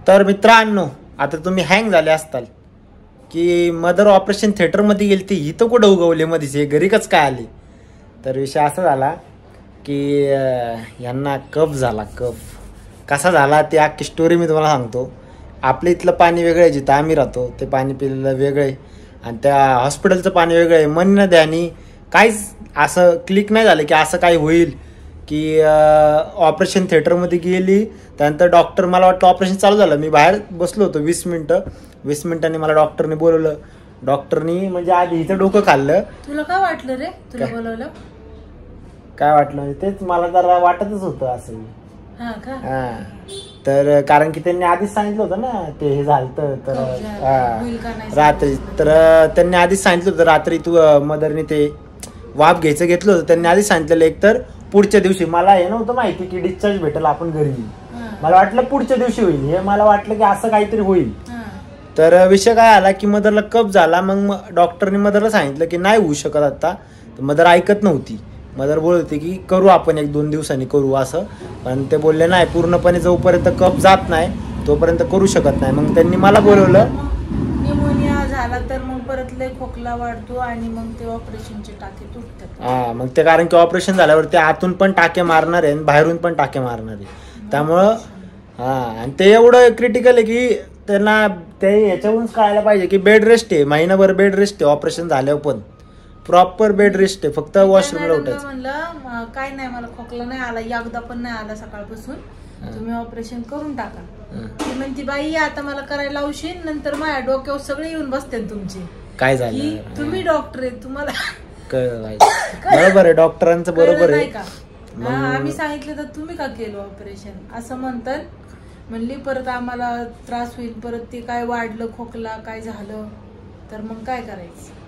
तर मित्रांनो, आता तुम्ही हँग झाले असताल की मदर ऑपरेशन थिएटरमध्ये गेली ती इथं कुठं उगवले मध्येच हे घरी कच काय आले. तर विषय असा झाला की यांना कफ झाला. कफ कसा झाला ते अख्खी स्टोरी मी तुम्हाला सांगतो. आपल्या इथलं पाणी वेगळं आहे, जिथं आम्ही राहतो ते पाणी पिलेलं वेगळं आहे आणि त्या हॉस्पिटलचं पाणी वेगळं आहे. मन न द्यानी काहीच असं क्लिक नाही झालं की असं काही होईल की ऑपरेशन थिएटरमध्ये गेली. त्यानंतर डॉक्टर, मला वाटतं ऑपरेशन चालू झालं, मी बाहेर बसलो होतो 20 मिनिटांनी मला डॉक्टरने बोलवलं. डॉक्टरनी म्हणजे आधी हिचं डोकं खाल्लं. तुला काय वाटलं रे तुला बोलवलं? काय वाटलं तेच मला जरा वाटतच होतं असं. हा तर कारण की त्यांनी आधीच सांगितलं होतं ना ते हे झालं तर रात्री. तर त्यांनी आधीच सांगितलं होतं रात्री तू मदरने ते वाफ घ्यायचं घेतलं होतं. त्यांनी आधीच सांगितलेलं एक तर पुढच्या दिवशी. मला हे नव्हतं माहिती की डिस्चार्ज भेटेल आपण घरी. मला वाटलं पुढच्या दिवशी होईल, हे मला वाटलं की असं काहीतरी होईल. तर विषय काय आला की मदरला कफ झाला. मग डॉक्टरने मदरला सांगितलं की नाही होऊ शकत आता. तर मदर ऐकत नव्हती. मदर बोलत होती की करू आपण 1-2 दिवसांनी करू असं. पण ते बोलले नाही, पूर्णपणे जोपर्यंत कफ जात नाही तोपर्यंत करू शकत नाही. मग त्यांनी मला बोलवलं. निमोनिया झाला तर मग परत लय खोकला वाढतो आणि मग ते ऑपरेशनचे टाके तुटतात. मग ते कारण की ऑपरेशन झाल्यावर ते आतून पण टाके मारणार आहे आणि बाहेरून पण टाके मारणार आहे. त्यामुळं आणि ते एवढं क्रिटिकल आहे की त्यांना ते याच्यावरूनच कळायला पाहिजे की बेड रेस्ट आहे. महिनाभर बेड रेस्ट आहे. ऑपरेशन झाल्यावर पण प्रॉपर बेड रेस्ट आहे. फक्त वॉशरूमला उठायचं. म्हणलं काय नाही, मला खोकला नाही आला, एकदा पण नाही आला सकाळपासून, तुम्ही ऑपरेशन करून टाका. ती म्हणती बाई आता मला करायला लावशील, नंतर माझ्या डोक्यावर सगळे येऊन बसते तुमची. काय झालं, तुम्ही डॉक्टर आहे, तुम्हाला बरोबर आहे, डॉक्टरांचं बरोबर आहे का. आम्ही सांगितलं तर तुम्ही का केलं ऑपरेशन असं म्हणतात. म्हणली परत आम्हाला त्रास होईल, परत ते काय वाढलं खोकला काय झालं तर मग काय करायचं.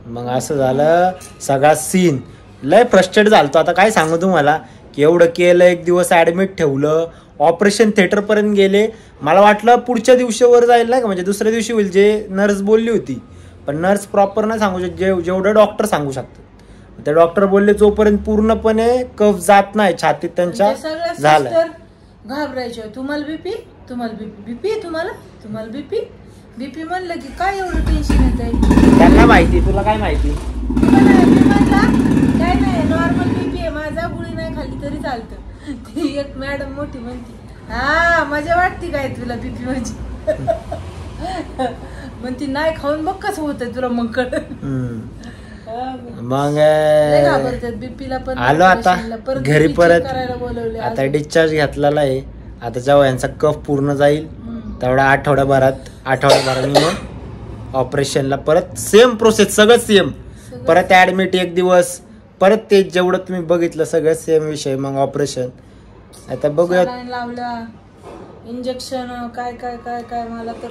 मग असं झालं सगळा सीन. लय फ्रस्ट्रेट झालतो. आता काय सांगू तुम्हाला की एवढं केलं, एक दिवस ऍडमिट ठेवलं, ऑपरेशन थिएटर पर्यंत गेले. मला वाटलं पुढच्या दिवशीवर जाईल नाही का, म्हणजे दुसऱ्या दिवशी होईल जे नर्स बोलली होती. पण नर्स प्रॉपर नाही सांगू शकत जेवढं डॉक्टर सांगू शकतात. ते डॉक्टर बोलले जोपर्यंत पूर्णपणे कफ जात नाही छातीत त्यांच्या झालं. घाबरायचे, तुम्हाला बीपी, तुम्हाला बीपी, तुम्हाला बीपी बीपी म्हणलं की काय एवढं टेन्शन येत आहे. त्यांना माहिती, तुला काय माहिती. काय नाही, नॉर्मल बीपी आहे माझा, गोळी नाही खाल्ली तरी चालतं. ती एक मॅडम मोठी म्हणती मजा वाटते काय तुला बीपी म्हणजे. म्हणती नाही खाऊन बघ कसं होतंय तुला मग कळ. मग बीपीला पण आलो आता घरी परत. आता डिस्चार्ज घेतलेला आहे. आता जेव्हा यांचा कफ पूर्ण जाईल तेवढा आठवड्याभराने मग ऑपरेशनला परत सेम प्रोसेस, सगळं सेम. परत ऍडमिट 1 दिवस, परत ते जेवढं तुम्ही बघितलं सगळं सेम विषय. मग ऑपरेशन आता बघूया. इंजेक्शन काय काय काय काय, मला तर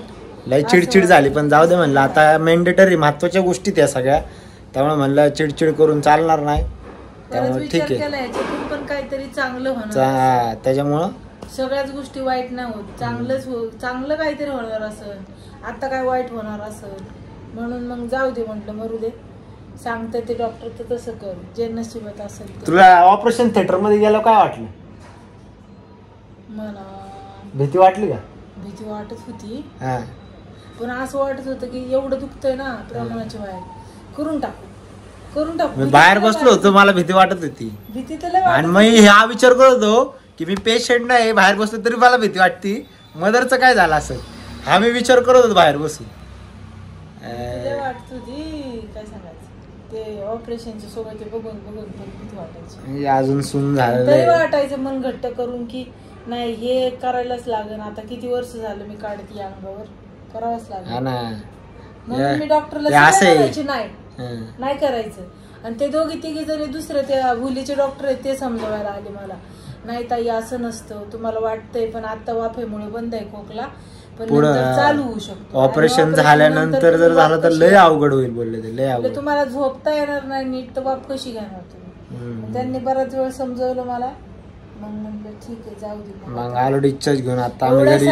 लय चिडचिड झाली. पण जाऊ दे म्हणलं, आता मेंडेटरी महत्वाच्या गोष्टी त्या सगळ्या, त्यामुळे म्हणलं चिडचिड करून चालणार नाही. त्यामुळे ठीक आहे, पण काहीतरी चांगलं होणार. त्याच्यामुळं सगळ्याच गोष्टी वाईट नाही होत, चांगलं काहीतरी होणार असं. आता काय वाईट होणार असं, म्हणून मग जाऊ दे म्हटलं, मरू दे. सांगते ते डॉक्टर तर तसं कर, जे नशिबात असेल. तुला ऑपरेशन थिएटर मध्ये गेलं काय वाटलं? मला भीती वाटली का? भीती वाटत होती, पण असं वाटत होतं की एवढं दुखतंय ना प्रमाणाच्या बाहेर, करून टाकू. मी बाहेर बसलो होतो, मला भीती वाटत होती. भीती तर आणि मी हा विचार करत होतो की मी पेशंट नाही, बाहेर बसलो तरी मला भीती वाटती, मदरचं काय झालं असं, हा मी विचार करत होतो बाहेर बसून. वाटत होती काय सांगायचं, ते ऑपरेशनचे सोबत बघून भीती वाटायची. अजून सून झालं तरी वाटायचं मन घट्ट करून की नाही हे करायलाच लागेल. आता किती वर्ष झालं मी काढते अंगावर, करावंच लागेल. म्हणून मी डॉक्टरला नाही करायचं. आणि ते दोघी-तिघी जणी दुसरे त्या भुलीचे डॉक्टर आहेत ते समजवायला आले मला, नाही ताई असं नसतं, तुम्हाला वाटतंय पण आता वाफेमुळे बंद आहे खोकला, पण नंतर चालू होऊ शकतो. ऑपरेशन झाल्यानंतर जर झालं तर लय अवघड होईल बोलले ते, लय अवघड. तुम्हाला झोपता येणार नाही नीट तर वाफ कशी घेणार तुम्ही. त्यांनी बराच वेळ समजवलं मला. मग म्हणलं ठीक आहे जाऊ दे. मग आलो डिस्चार्ज घेऊन. आता आम्ही घरी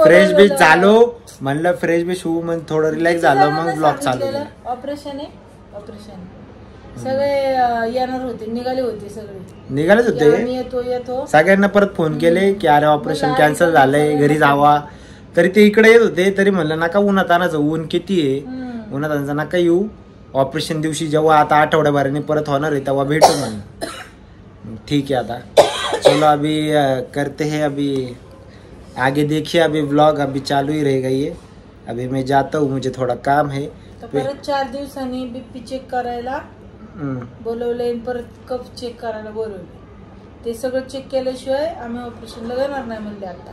फ्रेश बीच झालो, म्हणलं फ्रेश बीच होऊ, मग थोडं रिलॅक्स झालं, मग ब्लॉग चालू. ऑपरेशन सगळे येणार होते, निघाले निघालेच होते. येतो सगळ्यांना परत फोन केले की अरे ऑपरेशन कॅन्सल झालंय, घरी जावा. तरी ते इकडे येत होते, तरी म्हणलं नका उन्हात आणायचं, ऊन किती आहे, उन्हात आणायचं नका येऊ, ऑपरेशन दिवशी जेव्हा आता आठवड्याभराने परत होणार आहे तेव्हा भेटू म्हणून. ठीक है, आता चलो अभी करते हैं, अभी आगे देखिए, अभी व्लॉग अभी चालू ही रहेगा ये. अभी मैं जाता हूँ, मुझे थोड़ा काम है. परत 4 दिवसांनी बीपी चेक करायला बोलवलंय, परत कफ चेक करायला बोलवलंय. ते सगळं चेक केल्याशिवाय आम्ही ऑपरेशनला जाणार नाही म्हणले. आता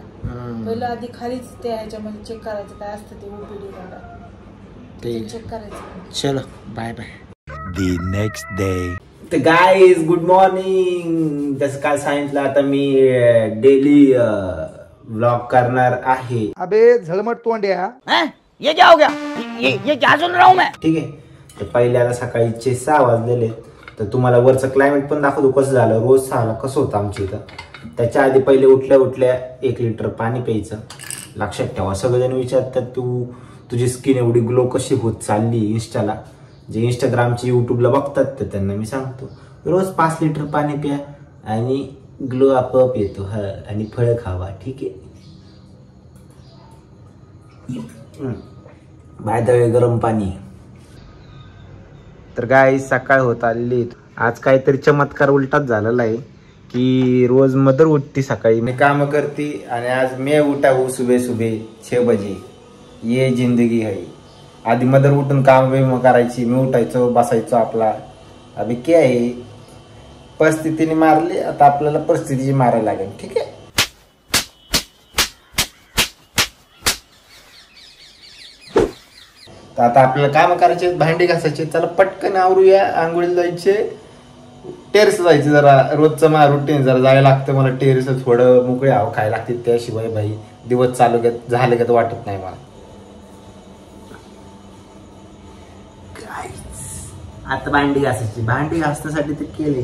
पहिलं आधी खालीच ते ह्याच्यामध्ये चेक करायचं काय असतं ते ओपीडी ते चेक करायचं. चलो bye bye. The next day. तर गाईज गुड मॉर्निंग. जसं काल सांगितलं आता मी डेली व्लॉग करणार आहे. अबे झळमट तोंड्या, ये क्या हो गया, ये क्या सुन रहा हूँ मैं. ठीक आहे, तर पहिले आता सकाळीचे 6 वाजलेले, तर तुम्हाला वरचं क्लायमेट पण दाखवतो कसं झालं. रोज 6ला कसं होतं आमच्या इथं. त्याच्या आधी पहिले उठल्या उठल्या 1 लिटर पाणी प्यायचं. लक्षात ठेवा, सगळेजण विचारतात तुझी स्किन एवढी ग्लो कशी होत चालली. इंस्टाला जे इंस्टाग्रामची युट्यूबला बघतात तर त्यांना मी सांगतो, रोज 5 लिटर पाणी प्या आणि ग्लो आपोआप येतो. हा, आणि फळं खावा. ठीक आहे, बाय द वे गरम पाणी. तर गाय सकाळ होत आली. आज काहीतरी चमत्कार उलटाच झालेला आहे की रोज मदर उठती सकाळी, मी काम करती, आणि आज मैं उठा हूँ सुबह सुबह 6 बजे. ये जिंदगी है. आधी मदर उठून काम बिम करायची, मी उठायचो बसायचो आपला. अभी क्या आहे, परिस्थितीने मारली, आता आपल्याला परिस्थितीची मारायला लागेल. ठीक आहे, तर आता आपल्याला काम करायचे, भांडी घासायचे. चला पटकन आवरूया, आंघोळीला जायचे, टेरेस जायचे. जरा रोजचं माझं रुटीन जरा जायला लागतं मला टेरेस, थोडं मोकळे हवा खायला लागते, त्याशिवाय भाई दिवस चालू झाले का वाटत नाही मला. आता भांडी घासायची, भांडी घासण्यासाठी ते केले.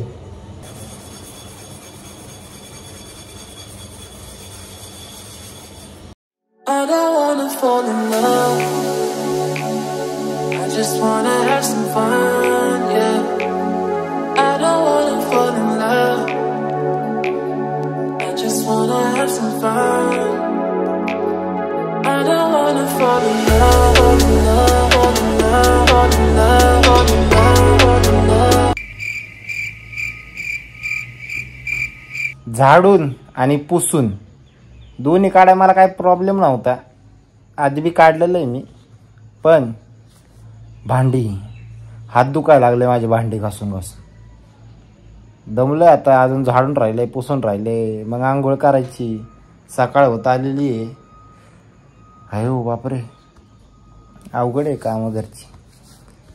I don't wanna fall in love. I just wanna have some fun, yeah. I don't wanna fall in love. I just wanna have some fun. I don't wanna fall in love, fall in love, fall in love, fall in love, fall in love, fall in love. झाडून आणि पुसून दोन्ही काढाय मला काही problem नव्हता, आधी बी काढलेलं आहे मी. पण भांडी, हात दुखायला लागले माझे भांडी घासून घासून. दमलं आता, अजून झाडून राहिले, पुसून राहिले, मग आंघोळ करायची. सकाळ होत आलेली आहे. अयो बापरे, अवघड आहे काम घरची.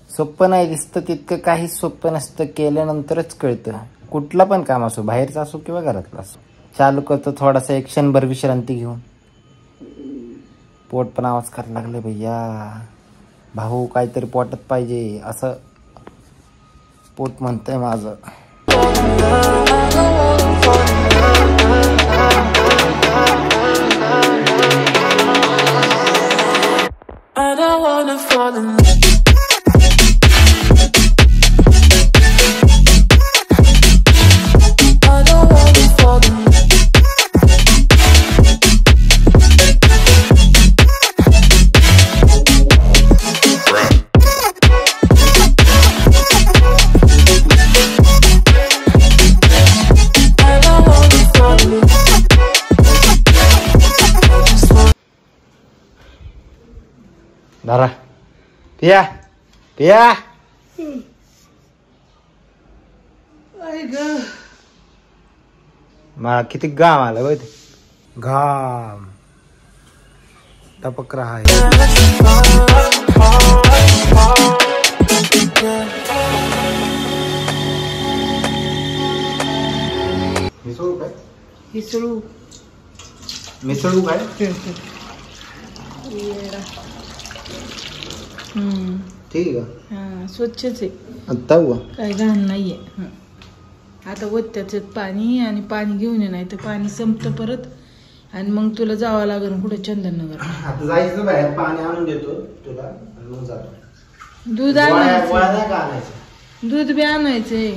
सोपं नाही दिसतं तितकं, काही सोपं नसतं, केल्यानंतरच कळतं. कुठलं पण काम असो, बाहेरचं असो किंवा घरातलं असो. चालू करतो थोडासा, एक क्षणभर विश्रांती घेऊन. पोट पण आवाज करायला लागले भैया. भाऊ काहीतरी पोटात पाहिजे असं पोट म्हणतंय माझं. I don't wanna fall in love. धरा, पिया पिया. मला किती घाम आला बघ, घाम टपक रहा है. मिसळू काय, मिसळू काय. ठीक आहे, हा स्वच्छच आहे, आता हुआ काही घाण नाहीये. आता वत्याचं पाणी, आणि पाणी घेऊन ये, नाही तर पाणी संपतं परत, आणि मग तुला जावं लागेल कुठे चंदननगर. आता जायचं बाहेर, पाणी आणून देतो तुला आणि मग जातो. दूध आणायचं, आणायचं, दूध बी आणायचंय,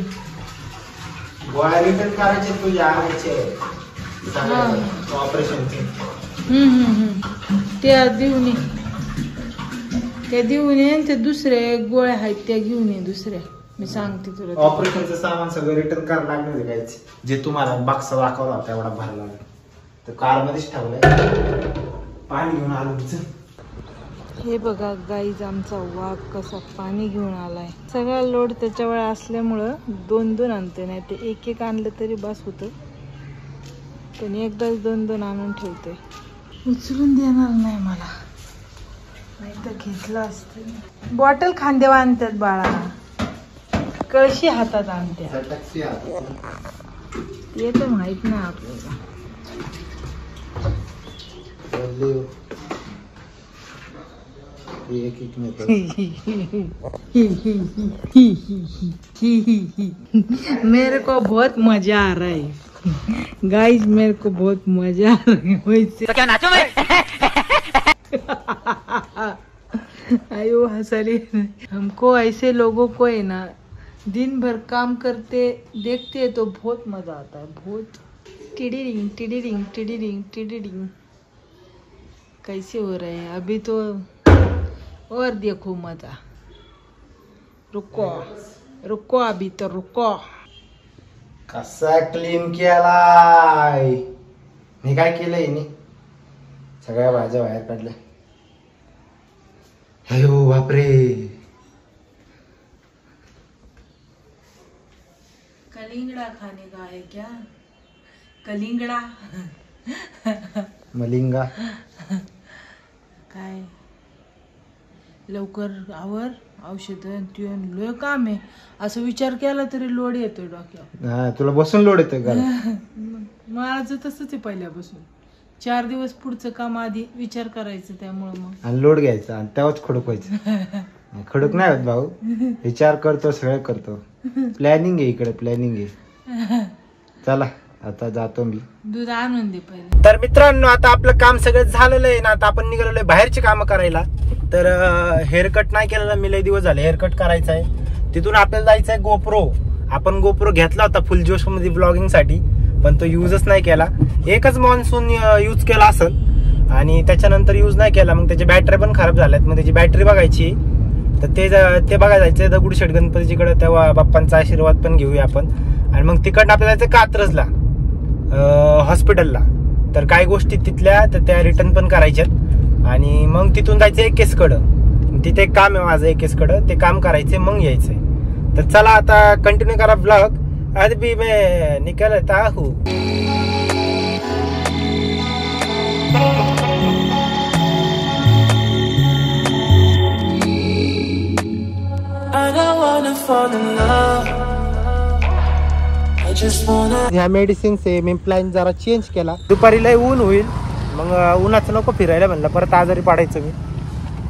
गोळ्या रिटर्न करायचे तुझे आणायचे ऑपरेशनचे. त्या देऊन ये ते दुसरे गोळ्या आहेत त्या घेऊन ये दुसऱ्या. मी सांगते तुला. ऑपरेशनचं सामान सगळं रिटर्न करायला लागणार आहे काहीच. जे तुम्हाला बॉक्स दाखवला होता एवढा भरला तर कार मध्येच ठेवलाय. पाणी घेऊन आलो. हे बघा गाईज आमचा वाघ कसा पाणी घेऊन आलाय. सगळा लोड त्याच्यावर असल्यामुळं 2-2 आणते, नाही ते एक आणलं तरी बस होतं, पण एकदाच 2-2 आणून ठेवते. उचलून देणार नाही मला, नाही तर घेतलं असतं. बॉटल खांद्यावर आणतात बाळा, कळशी हातात आणतात. ते तर माहित नाही आपल्याला. मेरे को बहुत मजा आ रहा है गाइस, मेरे को बहुत मजा आ रहा है. वैसे क्या नाचो मैं? आयो हंसले. हमको ऐसे लोगों को है ना दिन भर काम करते देखते तो बहुत मजा आता है. बहुत टिडिडिंग टिडिडिंग टिडिडिंग टिडिडिंग. कैसे हो रहे हैं अभी तो, और देखो मजा. रुको रुको अभी तो रुको. कसा क्लीन केलाय. मी काय केलंय नी, सगळ्या भाज्या बाहेर काढल्या. अयो बापरे. कलिंगड़ा खाने का है क्या? कलिंगड़ा मलिंगा काय. लवकर आवर, औषधं ट्यून लय काम आहे. असं विचार केला तरी लोड येतोय डोक्यावर. हा तुला बसून लोड येतोय का? माझं तसंच आहे पहिल्यापासून. 4 दिवस पुढचं काम आधी विचार करायचं, त्यामुळे मग आणि लोड घ्यायचा आणि तेव्हाच खडूक व्हायचं. खडूक नाही होत भाऊ, विचार करतो, सगळं करतो. प्लॅनिंग आहे इकडे, प्लॅनिंग आहे. चला आता जातो मी. दूध आणून दे पहिले. तर मित्रांनो आता आपलं काम सगळं झालेलं आहे ना. आता आपण निघालेलो आहे बाहेरची कामं करायला. तर हेअरकट नाही केलेलं मी, लय दिवस झाले. हेअरकट करायचं आहे. तिथून आपल्याला जायचं आहे गोप्रो. आपण गोप्रो घेतला होता फुल जोश मध्ये ब्लॉगिंग साठी, पण तो युजच नाही केला. एकच मॉन्सून यूज केला असेल आणि त्याच्यानंतर यूज नाही केला. मग त्याची बॅटरी पण खराब झाल्यात. मग त्याची बॅटरी बघायची, तर ते बघायला जायचं दगडूशेठ गणपतीकडे. तेव्हा बाप्पांचा आशीर्वाद पण घेऊया आपण. आणि मग तिकडनं आपल्याला जायचं कात्रजला हॉस्पिटलला. तर काही गोष्टी तिथल्या तर त्या रिटर्न पण करायच्यात. आणि मग तिथून जायचं एकेसकडं. तिथे एक काम आहे माझं एकेसकडं, ते काम करायचे मग यायचंय. तर चला आता कंटिन्यू करा ब्लॉग. आज भी मैं निकलता हूँ. ह्या मेडिसिन मी प्लॅन जरा चेंज केला. दुपारी लय ऊन होईल, मग उन्हाचं नको फिरायला म्हणलं, परत आजारी पाडायचं मी.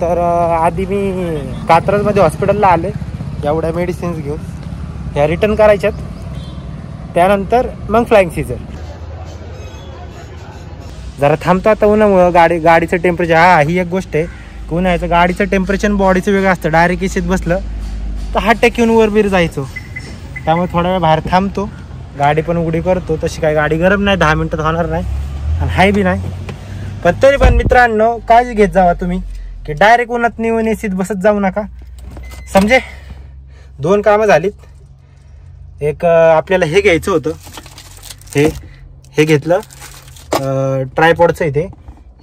तर आधी मी कात्रजमध्ये हॉस्पिटलला आले एवढ्या मेडिसिन्स घेऊन. ह्या रिटर्न करायच्यात, त्यानंतर मग फ्लाइंग सीझर. जरा थांबतो आता उन्हामुळं. गाडीचं टेम्परेचर, हा ही एक गोष्ट आहे. उन्हाळ्याचं गाडीचं टेम्परेचर बॉडीचं वेगळं असतं. डायरेक्ट एसीत बसलं तर हात टेकून वर बीर जायचो. त्यामुळे थोडा वेळ बाहेर थांबतो, गाडी पण उघडी करतो. तशी काय गाडी गरम नाही, 10 मिनिटात होणार नाही आणि हाय बी नाही. पण तरी पण मित्रांनो काळजी घेत जावा तुम्ही, की डायरेक्ट उन्हात नेऊन एसीत बसत जाऊ नका. समजे 2 कामं झालीत. एक आपल्याला हे घ्यायचं होतं, हे घेतलं ट्रायपॉडचं इथे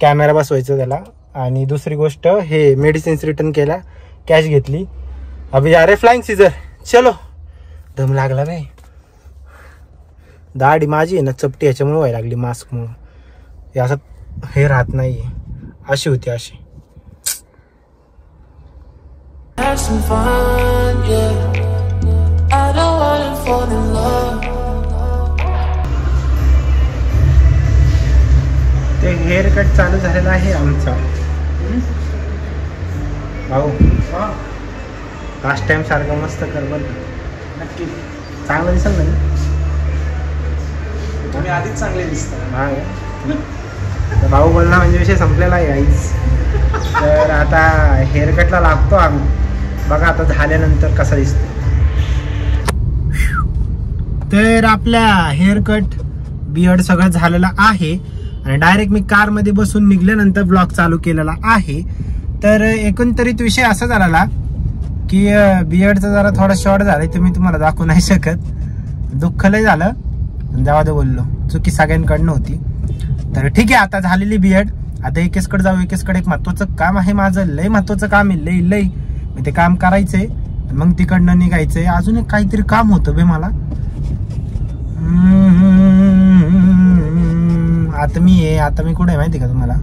कॅमेरा बसवायचं त्याला. आणि दुसरी गोष्ट हे मेडिसिन्स रिटर्न केल्या, कॅश घेतली. अभि अरे फ्लाइंग सीझर चलो. दम लागला बाई. दाढी माझी आहे ना चपटी, ह्याच्यामुळे व्हायला लागली मास्कमुळं. हे असं हे राहत नाही, अशी होती अशी. ते हेअर कट चालू झालेला आहे आमचा. भाऊ लास्ट टाइम सारखं मस्त कर बरं. नक्की चांगलं दिसेल ना. तुम्ही आधीच चांगले दिसता. हा तर भाऊ बोलला म्हणजे विषय संपलेला आहे आईच. तर आता हेअरकटला लागतो आम्ही. बघा आता झाल्यानंतर कसा दिसतो. तर आपल्या हेअरकट बियर्ड सगळं झालेलं आहे. आणि डायरेक्ट मी कारमध्ये बसून निघल्यानंतर ब्लॉग चालू केलेला आहे. तर एकंदरीत विषय असा झाला की बियर्डचा जरा थोडा शॉर्ट झालाय, ते मी तुम्हाला दाखवू नाही शकत. दुःख लय झालं, जावा दे बोललो, चुकी सगळ्यांकडनं होती. तर ठीक आहे, आता झालेली बियर्ड. आता एकेसकडे जाऊ. एकेसकडे एक महत्वाचं काम आहे माझं, लय महत्वाचं काम आहे, लय लय. मी ते काम करायचंय, मग तिकडनं निघायचंय. अजून एक काहीतरी काम होतं बे मला. आता मी कुठे आहे माहिती का तुम्हाला?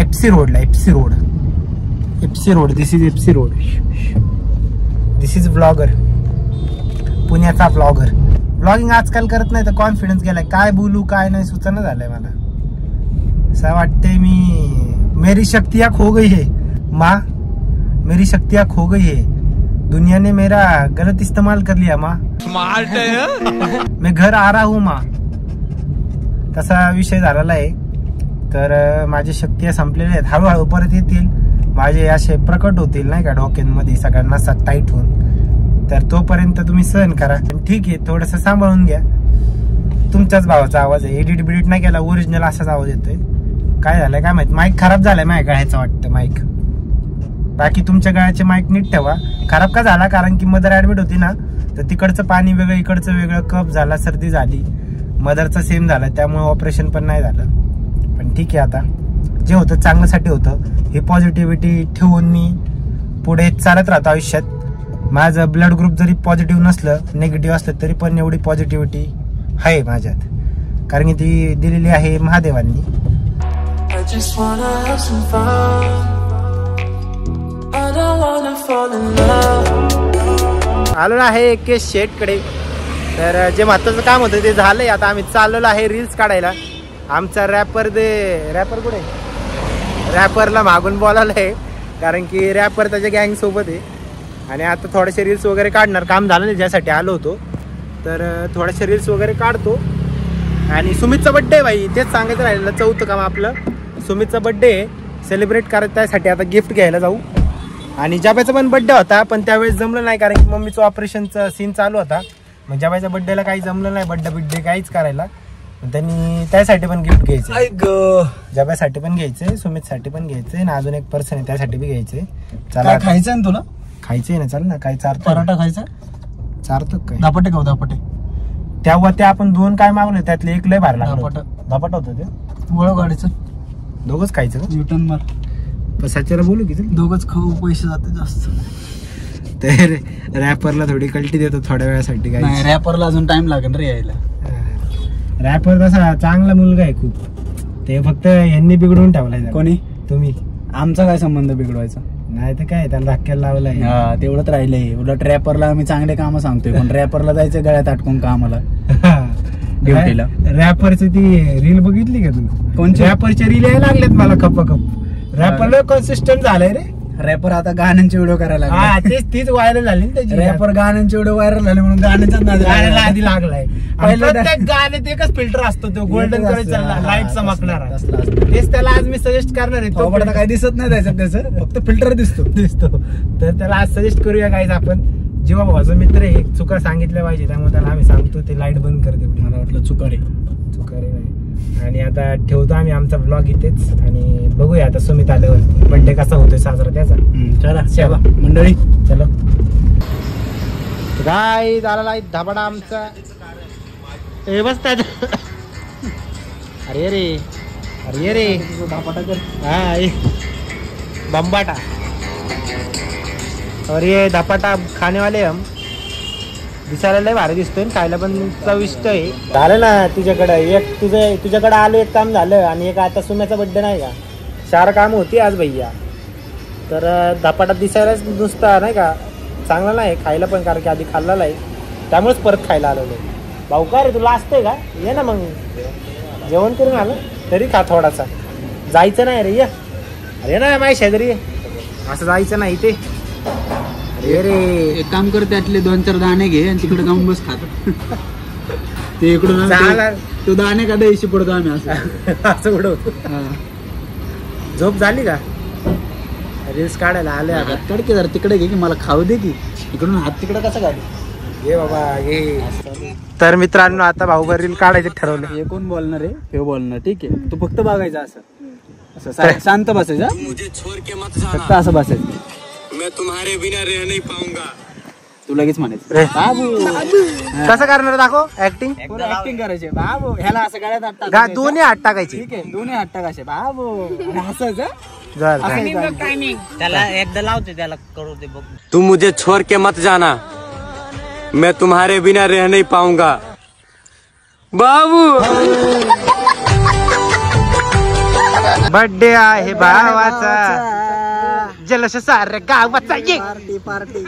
एफसी रोडला. FC road. This is FC road. This is blogger, पुण्याचा ब्लॉगर. ब्लॉगिंग आजकाल करत नाही तर कॉन्फिडन्स गेलाय. काय बोलू काय नाही सुचना झालंय मला. असं वाटतंय मेरी शक्तियाँ खो गई है माँ, मेरी शक्तियाँ खो गई है. दुनिया ने मेरा गलत इस्तेमाल कर लिया माँ. स्मार्ट है. मैं घर आ रहा हूँ माँ. तसा विषय झालेला आहे. तर माझी शक्ती संपलेल्या आहेत. हळूहळू परत येतील, माझे असे प्रकट होतील नाही का डोक्यांमध्ये सगळ्यांना टाईट होऊन. तर तोपर्यंत तुम्ही सहन करा. ठीक आहे, थोडस सांभाळून घ्या. तुमच्याच भावाचा आवाज आहे, एडिट बिडिट नाही केला, ओरिजिनल असाच आवाज येतोय. काय झालंय काय माहित, माईक खराब झालाय माझ्या गळ्याचा वाटतं माईक. बाकी तुमच्या गळ्याचे माईक नीट ठेवा. खराब का झाला, कारण की मदर ऍडमिट होती ना, तर तिकडचं पाणी वेगळं इकडचं वेगळं, कफ झाला, सर्दी झाली. मदरचा सेम झाला, त्यामुळे ऑपरेशन पण नाही झालं. पण ठीक आहे, आता जे होतं चांगल्यासाठी होतं. हे पॉझिटिव्हिटी ठेवून मी पुढे चालत राहतो आयुष्यात. माझं ब्लड ग्रुप जरी पॉझिटिव्ह नसलं, निगेटिव्ह असलं, तरी पण एवढी पॉझिटिव्हिटी आहे माझ्यात, कारण की ती दिलेली आहे महादेवांनी. आलो आहे केस शेटकडे. तर जे महत्वाचं काम होतं ते झालंय. आता आम्ही चाललेलो आहे रील्स काढायला. आमचा रॅपर कुठे? रॅपरला मागून बोलावलं आहे, कारण की रॅपर त्याच्या गँग सोबत आहे. आणि आता थोडेसे रील्स वगैरे काढणार. काम झालं नाही ज्यासाठी आलो होतो, तर थोडेसे रील्स वगैरे काढतो. आणि सुमितचा बड्डे आहे भाई, तेच सांगायचं राहिलेलं. 4थं काम आपलं. सुमितचा बड्डे आहे, सेलिब्रेट करत त्यासाठी आता गिफ्ट घ्यायला जाऊ. आणि जबाचा पण बड्डे होता, पण त्यावेळेस जमलं नाही, कारण की मम्मीचं ऑपरेशनचा सीन चालू होता. मग जबाच्या बड्डेला काही जमलं नाही, बड्डे काहीच करायला. त्यांनी त्यासाठी पण गिफ्ट घ्यायचं, जबासाठी पण घ्यायचंय, सुमितसाठी पण घ्यायचंय, आणि अजून एक पर्सन आहे त्यासाठी बी घ्यायचंय. चला खायचंय ना तुला? खायचंय ना, चल ना. काय चारतो? पराठा खायचा? चारतो काय? धापटे खाऊ धापटे. तेव्हा ते आपण 2 काय मागवले, त्यातले एक लय भारी लागला. धापट होतं ते. वळ गाडीचं दोघंच खायचं का? न्यूटन मार. सच्याला बोलू की दोघंच खाऊ, पैसे जाते जास्त. तर रॅपरला थोडी कल्टी देतो थोड्या वेळासाठी. काय रॅपरला अजून टाइम लागेल रे यायला. रॅपर तसा चांगला मुलगा आहे खूप. ते फक्त यांनी बिघडवून ठेवलाय. कोणी? तुम्ही. आमचा काय संबंध बिघडवायचा? नाही तर काय, त्याला धक्क्याला लावलाय. हा, तेवढंच राहिलंय. उलट रॅपरला आम्ही चांगले काम सांगतोय, पण रॅपरला जायचं गळ्यात अटकून कामाला ड्युटीला. रॅपरची ती रील बघितली का तू? कोणची? रॅपरच्या रील यायला लागल्यात मला खप. रॅपरला कन्सिस्टंट झालाय रे. रॅपर आता गाण्यांचे व्हिडिओ करायला लागले. तीच व्हायरल झाली ना त्याची. रॅपर गाण्यांचे व्हिडिओ व्हायरल झाले म्हणून गाण्याचा आधी लागलाय. प्रत्येक गाण्यात एकच फिल्टर असतो, तो गोल्डन कलरचा लाईट चमकणार. तेच त्याला आज मी सजेस्ट करणार आहे. तो काही दिसत नाही त्याचं फक्त फिल्टर दिसतो. तर त्याला आज सजेस्ट करूया काय आपण. जेव्हा भावाचा मित्र आहे, चुका सांगितल्या पाहिजे, त्यामुळे त्याला आम्ही सांगतो ते लाईट बंद करते. मला वाटलं चुकारे नाही. आणि आता ठेवतो आम्ही आमचा ब्लॉग इथेच, आणि बघूया आता सुमित आल्यावर बर्थडे कसा होतोय साजरा त्याचा. चला मंडळी, चलो. काय झाला धाबाडा आमचा. हे बसतात. अरे रे धापाटा कर. हा, बंबाटा. और ये धपाटा खाने वाले हम. दिसायला लय भारी दिसतोय, खायला पण चविष्ट आहे. झालं ना तुझ्याकडं एक, तुझ्याकडं आलो एक काम झालं, आणि एक आता सुम्याचा बड्डे नाही का. 4 काम होती आज भैया. तर धपाटा दिसायलाच नुसता नाही का चांगला नाही, खायला पण, कारण की आधी खाल्ला नाही, त्यामुळेच परत खायला आलेलो. भाऊ का रे, तुला असतंय का? ये ना मग, जेवण करून आलं तरी खा थोडासा. जायचं नाही रे, ये. अरे ना माझ्या शेजारी असं जायचं नाही ते. अरे एक काम कर, त्यातले 2-4 दाणे घे आणि तिकडे जाऊन बस खात. ते इकडून तो दाणे का द्यायशी पडतो आम्ही असं उडवतो. झोप झाली का? रील्स काढायला आले. हात काढ की जरा तिकडे घे की मला खाऊ दे की. इकडून हात तिकडे कसं काढ? घे बाबा घे. तर मित्रांनो आता भाऊ रील काढायचे ठरवलं. हे कोण बोलणार आहे? हे बोलणार. ठीक आहे, तू फक्त बघायचं असं असं शांत बसायचं. फक्त असं बसायचं. मैं तुम्हारे बिना रह नहीं पाऊंगा. तू लगेच म्हणायचं बाबू. कसं करणार दाखव ऍक्टिंग. ऍक्टिंग करायची बाबू. ह्याला असं गळ्यात दोन्ही हात टाकायचे. ठीक आहे, दोन्ही हात टाकायचे बाबू. हसायचं. त्याला एकदा लावते, त्याला करू दे बघ. तुम मुझे छोड़ के मत जाना, मैं तुम्हारे बिना रह नहीं पाऊंगा. बाबू बर्थडे आहे भावाचा, जलश सार गावाचा. ये party party.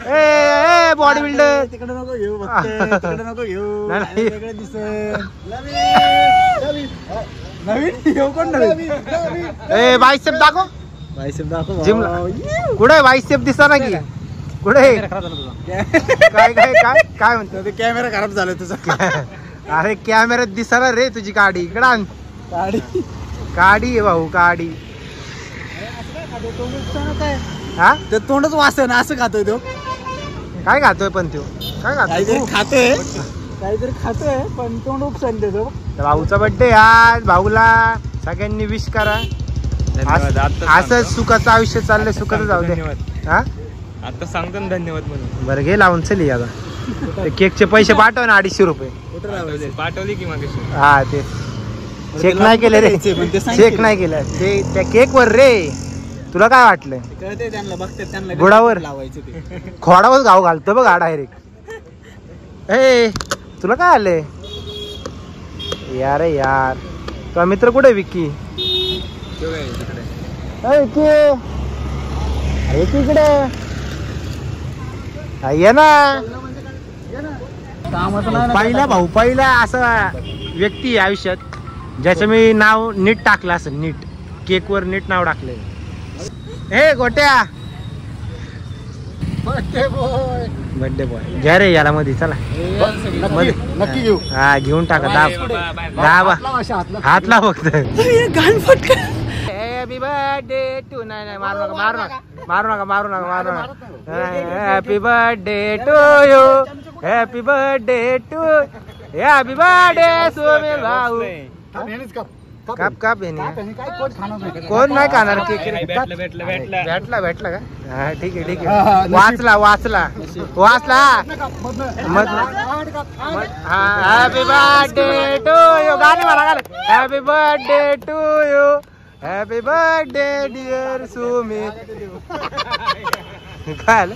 A body builder तिकडे नको घेऊ, तिकडे नको घेऊ. नाही. वेगळं दिसेल. नवीन घेऊ कोण नवीन? ए बायसेप दाखव. बायसेप दाखव. जिमला कुठे बायसेप दिसा ना की कुठे? काय काय काय काय म्हणतो? ते कॅमेरा खराब झाला तुझा. अरे कॅमेऱ्यात दिसणार रे तुझी गाडी. इकडं आण. गाडी आहे भाऊ, गाडी. हा ते तोंडच वासन असं खातोय तो. काय खातोय पण तो? काय खातोय? काहीतरी खातोय पण तोंड उपसन देतो. भाऊचा बर्थडे आज. भाऊला सगळ्यांनी विश करा. असंच सुखाचं आयुष्य चाललंय. सुखाचं जाऊ दे. हा आता सांगतो ना धन्यवाद म्हणून. बरं घे लावून चली आता. केकचे पैसे पाठव ना 250 रुपये. पाठवली की मग. हा ते चेक नाही केले रे. चेक नाही केलं ते त्या केक वर रे. तुला काय वाटलं? कळते त्यांना, बघते त्यांना. गुडावर लावायचं ते. खोडावर गाव घालतो बघ हा डायरेक्ट. ए तुला काय आलंय यार? यार तुझा मित्र कुठे विक्की? इकडे ये ना. पहिला भाऊ, पहिला असा व्यक्ती आयुष्यात ज्याचं मी नाव नीट टाकलं असं. नीट केक वर नीट नाव टाकलंय. हे गोट्या बर्थडे बॉय घ्या रे याला मध्ये. चला मध्ये नक्की घेऊ. हा घेऊन टाका. दाबा हात लाव फक्त. Happy birthday to. नाही मारू नका, मारू नका, मारू नका, मारू नका, मारू नका. Happy birthday to you. Happy birthday to. Happy birthday Sumel भाऊ. काप काप कोण नाही खाणार केक. भेटला भेटला का? हा ठीक आहे ठीक आहे. वाचला वाचला वाचला. Happy birthday to you. गाणे मला गाणे. Happy birthday to you. Happy birthday dear Sumit. काय आलं?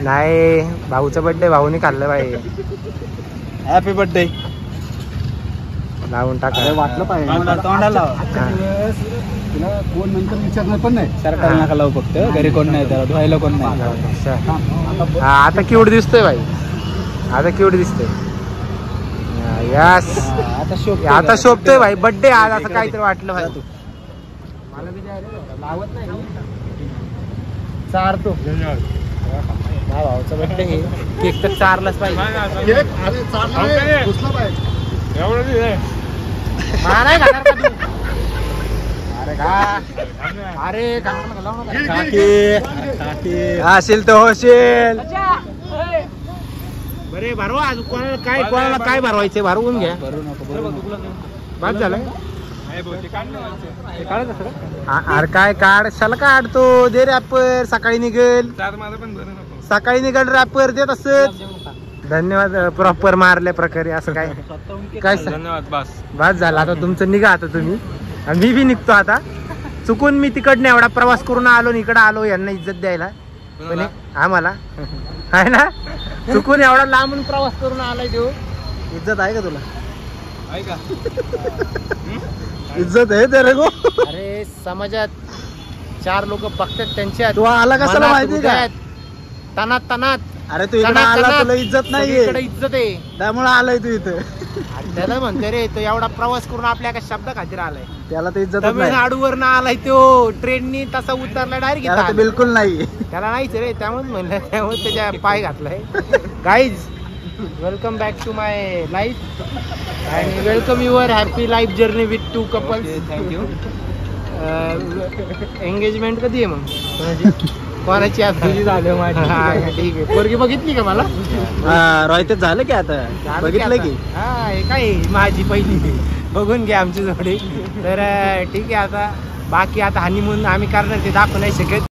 नाही भाऊचा बर्थडे भाऊने खाल्लं पाहिजे. हॅपी बर्थडे लावून टाका. वाटलं पाहिजे तोंडाला. तुला कोण नंतर विचारणार पण नाही. सरकार नका लावू, फक्त घरी कोण नाही, त्याला धुवायला कोण नाही. आता केवढं दिसतोय भाई. आता केवढं दिसतोय. यस आता शोभतोय भाई. बर्थडे आज असं काहीतरी वाटलं भाई. मला बी लावत नाही चारतो. भावाचा बर्थडे हे केक तर चारलाच पाहिजे. अरे असेल तर होशील. बरे भरवा. आज कोणाला काय, कोणाला काय भरवायचं भरवून घ्या. बाद झालं. अरे काय काढ शाला काढतो. दे रॅपर. सकाळी निघेल, सकाळी निघेल रॅपर देत असत. धन्यवाद. प्रॉपर मारल्या प्रकारे असं काय काय धन्यवाद. बस झालं. आता तुमचं निघा आता तुम्ही. आणि मी बी निघतो आता. चुकून मी तिकडनं एवढा प्रवास करून आलो, इकडं आलो यांना इज्जत द्यायला. पण आम्हाला आहे ना, चुकून एवढा लांबून प्रवास करून आलाय तो. इज्जत आहे का तुला? इज्जत आहे ते रे गो. अरे समाजात 4 लोक बघतात त्यांच्या. तू आला कशाला माहिती का? तनात तनात. अरे तू इकडे आला, तुला इज्जत नाहीये. इज्जत आहे त्यामुळे आलाय तू इथं. त्याला म्हणते रे तो एवढा प्रवास करून आपल्या एका शब्द खातीर आलाय. त्याला तर इज्जत तमिळनाडूवर ना आलाय तो. ट्रेननी तसा उतरला डायरेक्ट. बिलकुल नाही. त्याला नाहीच रे. त्यामुळे म्हणलं, त्यामुळे त्याच्या पाय घातलाय. Guys welcome back to my life and welcome your happy life journey with 2 couples. Thank you. Engagement कधी आहे मग कोणाची आता झालं माझी? ठीक आहे. पोरगी बघितली का मला? रोहित झालं की आता बघितलं की हा हे काय माझी पहिली बघून घ्या आमची जोडी. तर ठीक आहे. आता बाकी आता हनीमून आम्ही करणार ते दाखवू नाही शकत.